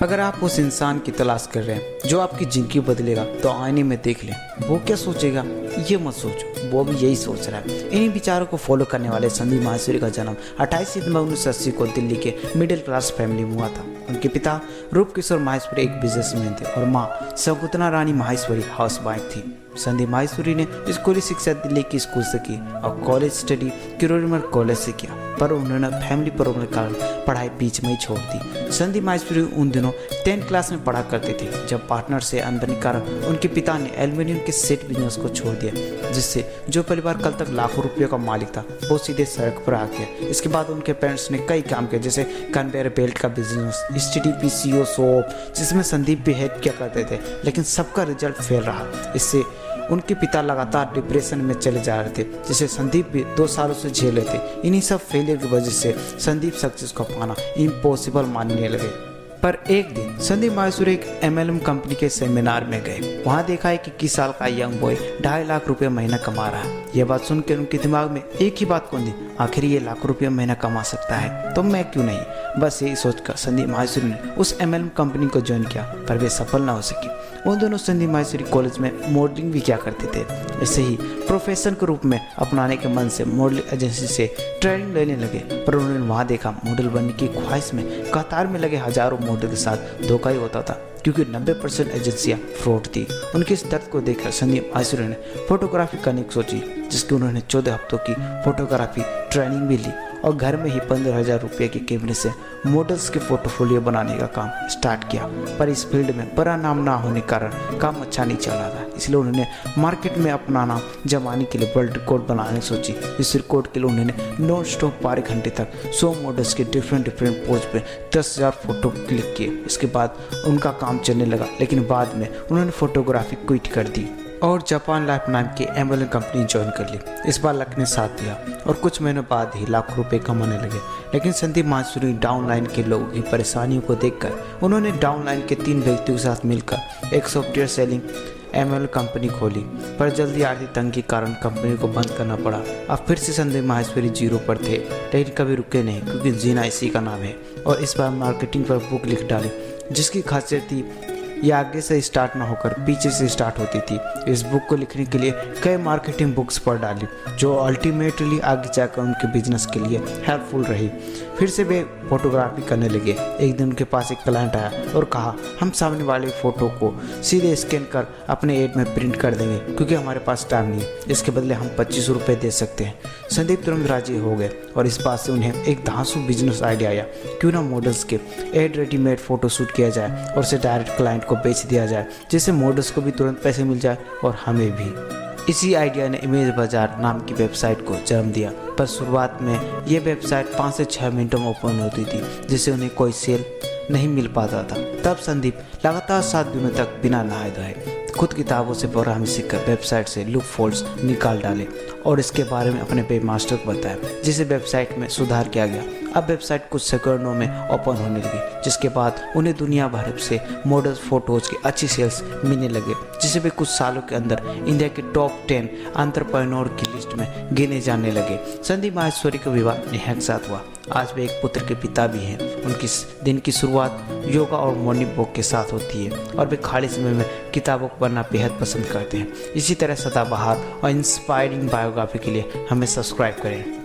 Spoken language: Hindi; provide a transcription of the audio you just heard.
अगर आप उस इंसान की तलाश कर रहे हैं जो आपकी जिंदगी बदलेगा तो आईने में देख लें। वो क्या सोचेगा ये मत सोचो, वो भी यही सोच रहा है। इन्हीं विचारों को फॉलो करने वाले संदीप माहेश्वरी का जन्म 28 सितंबर 1980 को दिल्ली के मिडिल क्लास फैमिली में हुआ था। उनके पिता रूप किशोर माहेश्वरी एक बिजनेसमैन थे और माँ शकुंतला रानी माहेश्वरी हाउस वाइफ थी। संदीप माहेश्वरी ने स्कूली शिक्षा दिल्ली की स्कूल से की और कॉलेज स्टडी किरोड़ीमल कॉलेज से किया, पर उन्होंने फैमिली प्रॉब्लम के कारण पढ़ाई बीच में ही छोड़ दी। संदीप माहेश्वरी उन दिनों 10th क्लास में पढ़ा करते थे जब पार्टनर से अनबन के कारण उनके पिता ने एल्यूमिनियम के सेट बिजनेस को छोड़ दिया, जिससे जो परिवार कल तक लाखों रुपयों का मालिक था वो सीधे सड़क पर आ गया। इसके बाद उनके पेरेंट्स ने कई काम किए, जैसे कन्वेयर बेल्ट का बिजनेस, STD PCO शॉप, जिसमें संदीप भी हेल्प किया करते थे, लेकिन सबका रिजल्ट फेल रहा। इससे उनके पिता लगातार डिप्रेशन में चले जा रहे थे, जिसे संदीप भी 2 सालों से झेल रहे थे। इन्हीं सब फेलियर की वजह से संदीप सक्सेस को पाना इम्पॉसिबल मानने लगे। पर एक दिन संदीप माहेश्वरी एक MLM कंपनी के सेमिनार में गए। वहाँ देखा है कि 21 साल का यंग बॉय 2.5 लाख रुपए महीना कमा रहा है। यह बात सुनकर उनके दिमाग में एक ही बात कौन दी, आखिर ये लाखों रुपये महीना कमा सकता है तो मैं क्यों नहीं। बस यही सोचकर संदीप माहेश्वरी ने उस MLM कंपनी को ज्वाइन किया, पर वे सफल न हो सकी। उन दोनों संदीप माहेश्वरी कॉलेज में मॉडलिंग भी किया करते थे। ऐसे ही प्रोफेशन के रूप में अपनाने के मन से मॉडलिंग एजेंसी से ट्रेनिंग लेने लगे, पर उन्होंने वहाँ देखा मॉडल बनने की ख्वाहिश में कतार में लगे हजारों मॉडल के साथ धोखा ही होता था, क्योंकि 90% एजेंसियां फ्रॉड थी। उनके इस दर्द को देखकर संदीप माहेश्वरी ने फोटोग्राफी करने की सोची, जिसकी उन्होंने 14 हफ्तों की फोटोग्राफी ट्रेनिंग भी ली और घर में ही 15,000 रुपये के कैमरे से मॉडल्स के फोटोफोलियो बनाने का काम स्टार्ट किया। पर इस फील्ड में बड़ा नाम ना होने के कारण काम अच्छा नहीं चल रहा था, इसलिए उन्होंने मार्केट में अपना नाम जमाने के लिए वर्ल्ड रिकॉर्ड बनाने की सोची। इस रिकॉर्ड के लिए उन्होंने नॉन स्टॉप 12 घंटे तक 100 मॉडल्स के डिफरेंट पोज पे 10,000 फोटो क्लिक किए। इसके बाद उनका काम चलने लगा, लेकिन बाद में उन्होंने फोटोग्राफी क्विट कर दी और जापान लाइफ नाम की MLM कंपनी ज्वाइन कर ली। इस बार लक ने साथ दिया और कुछ महीनों बाद ही लाखों रुपए कमाने लगे। लेकिन संदीप माहेश्वरी डाउनलाइन के लोगों की परेशानियों को देखकर उन्होंने डाउनलाइन के 3 व्यक्तियों के साथ मिलकर एक सॉफ्टवेयर सेलिंग MLM कंपनी खोली, पर जल्दी आर्थिक तंगी के कारण कंपनी को बंद करना पड़ा। अब फिर से संदीप माहेश्वरी जीरो पर थे, लेकिन कभी रुके नहीं, क्योंकि जीना इसी का नाम है। और इस बार मार्केटिंग पर बुक लिख डाली, जिसकी खासियत थी यह आगे से स्टार्ट ना होकर पीछे से स्टार्ट होती थी। इस बुक को लिखने के लिए कई मार्केटिंग बुक्स पढ़ डाली, जो अल्टीमेटली आगे जाकर उनके बिजनेस के लिए हेल्पफुल रही। फिर से वे फोटोग्राफी करने लगे। एक दिन उनके पास एक क्लाइंट आया और कहा, हम सामने वाले फ़ोटो को सीधे स्कैन कर अपने एड में प्रिंट कर देंगे, क्योंकि हमारे पास टाइम नहीं है। इसके बदले हम 25 रुपये दे सकते हैं। संदीप तुरंत राजी हो गए और इस बात से उन्हें एक धांसू बिजनेस आइडिया आया, क्यों ना मॉडल्स के एड रेडीमेड फ़ोटो शूट किया जाए और उसे डायरेक्ट क्लाइंट को बेच दिया जाए, जिससे मॉडल्स को भी तुरंत पैसे मिल जाए और हमें भी। इसी आइडिया ने इमेज बाजार नाम की वेबसाइट को जन्म दिया, पर शुरुआत में ये वेबसाइट 5 से 6 मिनटों में ओपन होती थी, जिससे उन्हें कोई सेल नहीं मिल पाता था। तब संदीप लगातार 7 दिनों तक बिना नहाए धोए खुद किताबों से प्रोग्रामिंग सीखकर वेबसाइट से लूप होल्स निकाल डाले और इसके बारे में अपने वेब मास्टर को बताया, जिसे वेबसाइट में सुधार किया गया। अब वेबसाइट कुछ सेकंडों में ओपन होने लगी, जिसके बाद उन्हें दुनिया भर से मॉडल्स फोटोज की अच्छी सेल्स मिलने लगे, जिसे वे कुछ सालों के अंदर इंडिया के टॉप 10 एंटरप्रेन्योर की लिस्ट में गिने जाने लगे। संदीप माहेश्वरी का विवाह नेहा के साथ हुआ। आज वे एक पुत्र के पिता भी हैं। उनकी दिन की शुरुआत योगा और मॉर्निंग वॉक के साथ होती है और वे खाली समय में किताबों को पढ़ना बेहद पसंद करते हैं। इसी तरह सदाबहार और इंस्पायरिंग बायोग्राफी के लिए हमें सब्सक्राइब करें।